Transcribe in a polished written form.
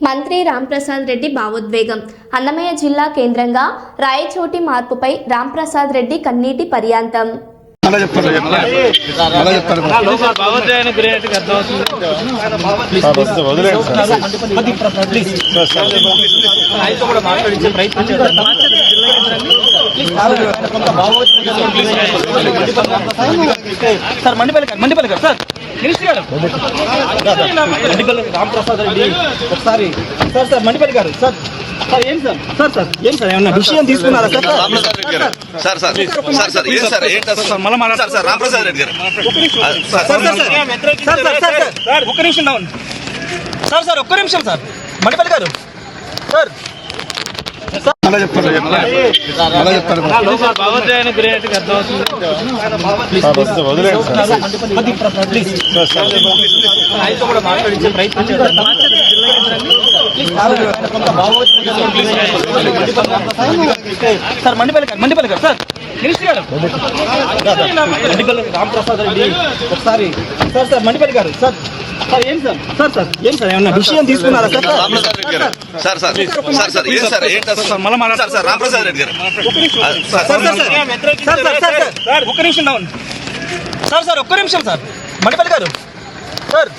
మంత్రి రాంప్రసాద్ రెడ్డి భావోద్వేగం. అన్నమయ్య జిల్లా కేంద్రంగా రాయచోటి మార్పుపై రాంప్రసాద్ రెడ్డి కన్నీటి పర్యాంతం. సార్ మండిపల్లి గారు సార్ మినిస్టర్ గారు రాంప్రసాద్ రెడ్డి ఒకసారి సార్ సార్ మండిపల్లి గారు సార్ సార్ ఏం సార్ సార్ సార్ ఏం సార్ ఏమన్నా విషయం తీసుకున్నారా సార్ రాంప్రసాద్ రెడ్డి గారు సార్ సార్ సార్ సార్ ఏం సార్ ఏంటి సార్ మళ్ళీ మాట్లాడారు సార్ రాంప్రసాద్ రెడ్డి గారు సార్ ఒక్క నిమిషం డౌన్ సార్ సార్ ఒక్క నిమిషం సార్ మండిపల్లి గారు సార్ మాట్లాడించే ప్రయత్నం సార్ మండిపల్లి గారు సార్ మినిస్టర్ గారు రాంప్రసాద్ రెడ్డి ఒకసారి సార్ సార్ మండిపల్లి గారు సార్ సార్ ఏం సార్ సార్ సార్ ఏం సార్ ఏమన్నా విషయం తీసుకున్నారా సార్ రాంప్రసాద్ రెడ్డి గారు సార్ సార్ సార్ సార్ ఏం సార్ ఏంటి సార్ మళ్ళీ మాట్లాడారు సార్ రాంప్రసాద్ రెడ్డి గారు సార్ ఒక్క నిమిషం డౌన్ సార్ సార్ ఒక్క నిమిషం సార్ మండిపల్లి గారు సార్